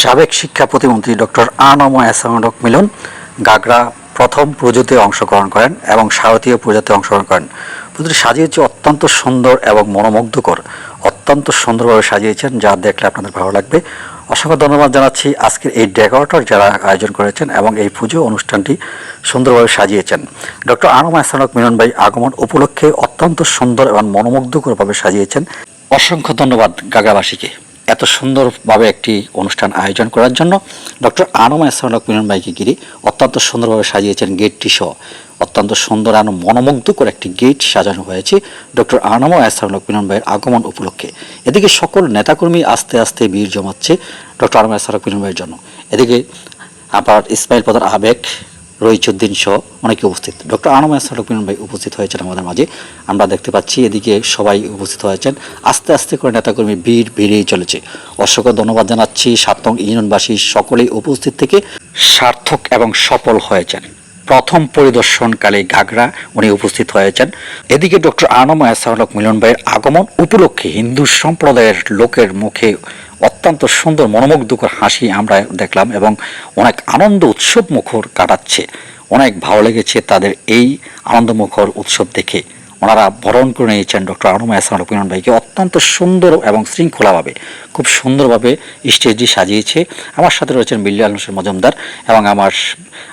সাবেক শিক্ষা প্রতিমন্ত্রী ডক্টর আনম এহসানুল হক মিলন গাগরা প্রথম পুজোতে অংশগ্রহণ করেন এবং শারদীয় পূজাতে অংশগ্রহণ করেন। পুজোটি সাজিয়েছে অত্যন্ত সুন্দর এবং মনোমুগ্ধকর, অত্যন্ত সুন্দরভাবে সাজিয়েছেন, যা দেখলে আপনাদের ভালো লাগবে। অসংখ্য ধন্যবাদ জানাচ্ছি আজকের এই ডেকোরেটর যারা আয়োজন করেছেন এবং এই পুজো অনুষ্ঠানটি সুন্দরভাবে সাজিয়েছেন। ডক্টর আনম এহসানুল হক মিলন ভাই আগমন উপলক্ষে অত্যন্ত সুন্দর এবং মনোমুগ্ধকরভাবে সাজিয়েছেন। অসংখ্য ধন্যবাদ গাগরাবাসীকে এত সুন্দরভাবে একটি অনুষ্ঠান আয়োজন করার জন্য। ডক্টর আনম এহসানুল হক মিলন ভাইকে ঘিরে অত্যন্ত সুন্দরভাবে সাজিয়েছেন গেটটি সহ। অত্যন্ত সুন্দর আর মনোমুগ্ধকর একটি গেট সাজানো হয়েছে ডক্টর আনম এহসানুল হক মিলন ভাইয়ের আগমন উপলক্ষে। এদিকে সকল নেতাকর্মী আস্তে আস্তে ভিড় জমাচ্ছে ডক্টর আনম এহসানুল হক মিলন ভাইয়ের জন্য। এদিকে আবার ইসমাইল পদার আবেগ, রহিচুদ্দিন সহ অনেকে উপস্থিত। ডক্টর আনম এহসানুল হক মিলন ভাই উপস্থিত হয়েছেন আমাদের মাঝে, আমরা দেখতে পাচ্ছি। এদিকে সবাই উপস্থিত হয়েছেন, আস্তে আস্তে করে নেতাকর্মী ভিড় বেড়েই চলেছে। অসংখ্য ধন্যবাদ জানাচ্ছি ৭ নং ইউনিয়নবাসী সকলেই উপস্থিত থেকে সার্থক এবং সফল হয়েছেন। প্রথম পরিদর্শনকালে গাগরা উনি উপস্থিত হয়েছেন। এদিকে ডক্টর আনম এহসানুল হক মিলন ভাইয়ের আগমন উপলক্ষে হিন্দু সম্প্রদায়ের লোকের মুখে অত্যন্ত সুন্দর মনোমুগ্ধকর হাসি আমরা দেখলাম এবং অনেক আনন্দ উৎসব মুখর কাটাচ্ছে। অনেক ভালো লেগেছে তাদের এই আনন্দমুখর উৎসব দেখে। ওনারা বরণ করে নিয়েছেন ডক্টর আনম এহসানুল হক মিলন ভাইকে অত্যন্ত সুন্দর এবং শৃঙ্খলাভাবে, খুব সুন্দরভাবে স্টেজটি সাজিয়েছে। আমার সাথে রয়েছেন বিল্লাল হোসেন মজুমদার এবং আমার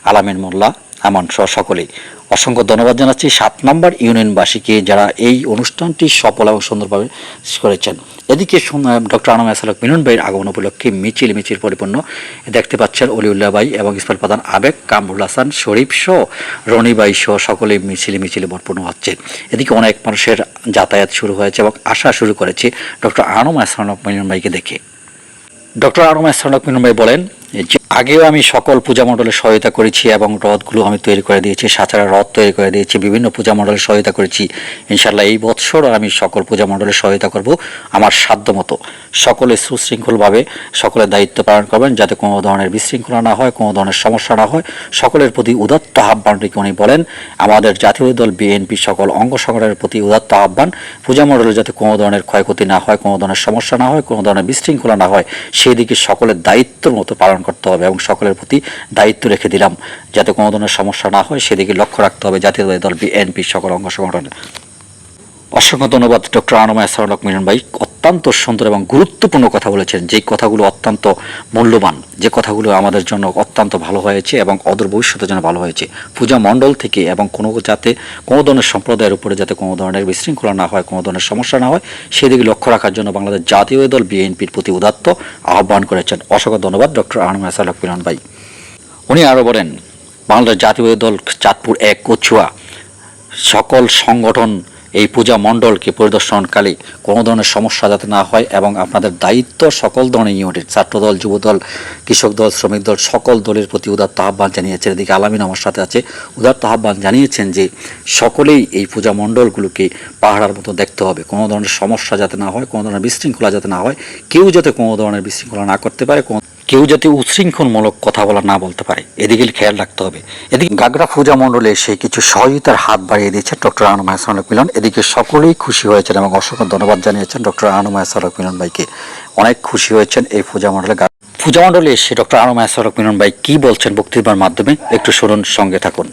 আলামিন মোল্লা আমান সহ সকলেই। অসংখ্য ধন্যবাদ জানাচ্ছি ৭ নম্বর ইউনিয়নবাসীকে যারা এই অনুষ্ঠানটি সফল এবং সুন্দরভাবে করেছেন। এদিকে ডক্টর আনম এহসানুল হক মিলন ভাইয়ের আগমন উপলক্ষে মিছিল পরিপূর্ণ দেখতে পাচ্ছেন। অলিউল্লাহ ভাই এবং ইসমাইল প্রধান আবেগ, কামরুল হাসান, শরীফ সহ রনি ভাই সহ সকলেই মিছিলে পরিপূর্ণ হচ্ছে। এদিকে অনেক মানুষের যাতায়াত শুরু হয়েছে এবং আসা শুরু করেছে ডক্টর আনম এহসানুল হক মিলন ভাইকে দেখে। ডক্টর আনম এহসানুল হক মিলন ভাই বলেন যে আগেও আমি সকল পূজা মণ্ডলের সহায়তা করেছি এবং রথগুলো আমি তৈরি করে দিয়েছি, সাঁচারা রথ তৈরি করে দিয়েছি, বিভিন্ন পূজা মণ্ডলের সহায়তা করেছি। ইনশাল্লাহ এই বৎসর আমি সকল পূজা মণ্ডলের সহায়তা করব আমার সাধ্যমতো। সকলে সুশৃঙ্খলভাবে সকলের দায়িত্ব পালন করবেন যাতে কোনো ধরনের বিশৃঙ্খলা না হয়, কোনো ধরনের সমস্যা না হয়। সকলের প্রতি উদাত্ত আহ্বান রেখে উনি বলেন আমাদের জাতীয় দল বিএনপি সকল অঙ্গ সংগঠনের প্রতি উদাত্ত আহ্বান, পূজা মণ্ডলের যাতে কোনো ধরনের ক্ষয়ক্ষতি না হয়, কোনো ধরনের সমস্যা না হয়, কোনো ধরনের বিশৃঙ্খলা না হয়, সেই দিকে সকলের দায়িত্বের মতো পালন করতে হবে এবং সকলের প্রতি দায়িত্ব রেখে দিলাম যাতে কোনো ধরনের সমস্যা না হয় সেদিকে লক্ষ্য রাখতে হবে জাতীয় দল বিএনপি সকল অঙ্গ সংগঠনের। অসংখ্য ধন্যবাদ ডক্টর আনম এহসানুল হক মিলন ভাই, অত্যন্ত সুন্দর এবং গুরুত্বপূর্ণ কথা বলেছেন, যে কথাগুলো অত্যন্ত মূল্যবান, যে কথাগুলো আমাদের জন্য অত্যন্ত ভালো হয়েছে এবং অদূর ভবিষ্যতের জন্য ভালো হয়েছে। পূজা মণ্ডল থেকে এবং যাতে কোনো ধরনের সম্প্রদায়ের উপরে যাতে কোনো ধরনের বিশৃঙ্খলা না হয়, কোনো ধরনের সমস্যা না হয় সেদিকে লক্ষ্য রাখার জন্য বাংলাদেশ জাতীয় দল বিএনপির প্রতি উদাত্ত আহ্বান করেছেন। অসংখ্য ধন্যবাদ ডক্টর আনম এহসানুল হক মিলন ভাই। উনি আরও বলেন বাংলাদেশ জাতীয় দল চাঁদপুর ১ কচুয়া সকল সংগঠন এই পূজা মণ্ডলকে পরিদর্শনকালে কোনো ধরনের সমস্যা যাতে না হয় এবং আপনাদের দায়িত্ব সকল ধরনের ইউনিট, ছাত্রদল, যুবদল, কৃষক দল, শ্রমিক দল সকল দলের প্রতি উদাত্ত আহ্বান জানিয়েছেন। এদিকে আলামিন আমার সাথে আছে, উদাত্ত আহ্বান জানিয়েছেন যে সকলেই এই পূজা মণ্ডলগুলোকে পাহাড়ার মতো দেখতে হবে, কোনো ধরনের সমস্যা যাতে না হয়, কোনো ধরনের বিশৃঙ্খলা যাতে না হয়, কেউ যাতে কোনো ধরনের বিশৃঙ্খলা না করতে পারে, কেউ যাতে উচ্ছৃঙ্খলমূলক কথা না বলতে পারে, এদিকে খেয়াল রাখতে হবে। এদিকে গাগরা পূজা মণ্ডলে সেই কিছু সহযোগিতার হাত বাড়িয়ে দিয়েছে ডক্টর আনম এহসানুল হক মিলন। এদিকে সকলেই খুশি হয়েছেন এবং অসংখ্য ধন্যবাদ জানিয়েছেন ডক্টর আনম এহসানুল হক মিলন ভাইকে। অনেক খুশি হয়েছেন এই পূজা মণ্ডলে এসে ডক্টর আনম এহসানুল হক মিলন ভাই কি বলছেন বক্তৃতার মাধ্যমে একটু শুনুন, সঙ্গে থাকুন।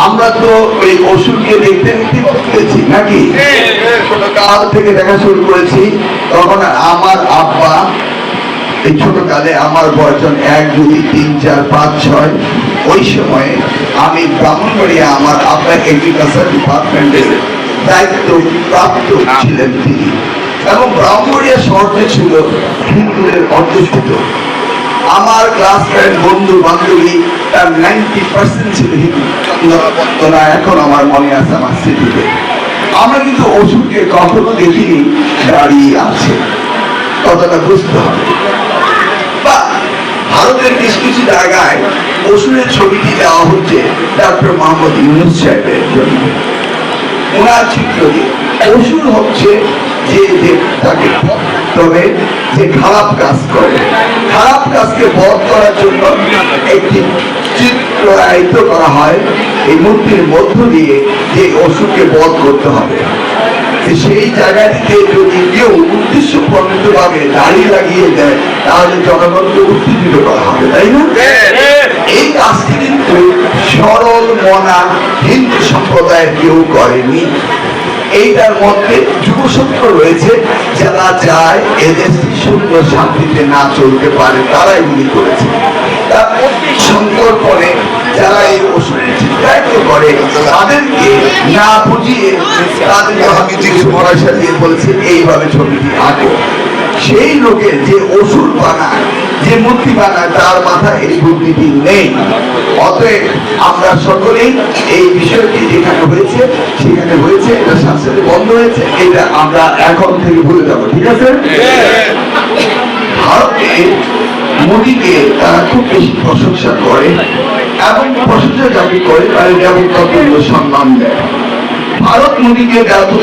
আমরা তো ওই অসুরকে দেখতে পেয়েছি নাকি, কাল থেকে দেখা শুরু করেছি। তখন আমার আব্বা এই ছোট কালে আমার বয়স ১, ২, ৩, ৪, ৫, ৬ ওই সময়ে আমি ব্রাহ্মণবাড়িয়া, আমার আব্বা এগ্রিকালচার ডিপার্টমেন্টের দায়িত্ব প্রাপ্ত ছিলেন তিনি, এবং ব্রাহ্মণবাড়িয়া শহরটি ছিল হিন্দুদের অধ্যুষিত। আমার ক্লাসমেট, বন্ধু বান্ধবী তার 90% ছিল হিন্দু। এখন আমার মনে আছে আমার স্মৃতিতে, আমরা কিন্তু অসুরকে কখনো দেখিনি দাঁড়িয়ে আছে, কতটা বুঝতে হবে। বা ভারতের কিছু কিছু জায়গায় অসুরের ছবিটি দেওয়া হচ্ছে ডক্টর মোহাম্মদ ইউনূস সাহেবের জন্য। ওনার চিত্র অসুর হচ্ছে যে তাকে, তবে যে খারাপ কাজ করে, খারাপ কাজকে বধ করার জন্য একটি চিত্রায়িত করা হয় এই মূর্তির মধ্য দিয়ে যে অসুরকে বধ করতে হবে। সেই জায়গাটিতে যদি কেউ উদ্দেশ্য প্রণীতভাবে দাড়ি লাগিয়ে দেয় তাহলে জনগণকে উত্তেজিত করা হবে, তাই না? এই কাজটি কিন্তু সরল মনা হিন্দু সম্প্রদায়ের কেউ করেনি। এইটার মধ্যে যুবশক্ত রয়েছে, যারা চায় এদেশটি সুন্দর শান্তিতে না চলতে পারে, তারাই উনি করেছে। তার সংকল্পনে যারা এই ওষুধ চিত্রায়িত করে তাদেরকে না বুঝিয়ে তাদেরকে আমি কিছু পয়সা দিয়ে বলছে এইভাবে ছবিটি আঁকো। সেই লোকের যে ওষুধ বানায়, যে মূর্তি বানায়, তার মাথায় এই বুদ্ধিটি নেই। অতএব আমরা সকলেই এই বিষয়টি যেখানে হয়েছে সেখানে হয়েছে, এটা সংসদে বন্ধ হয়েছে, এটা আমরা এখন থেকে ভুলে যাবো, ঠিক আছে? ভারতে মোদীকে তারা খুব বেশি প্রশংসা করে এবং প্রশংসা যাকে করে তারা দেবতাতুল্য সম্মান দেয়। ভারত মোদীকে দেবতা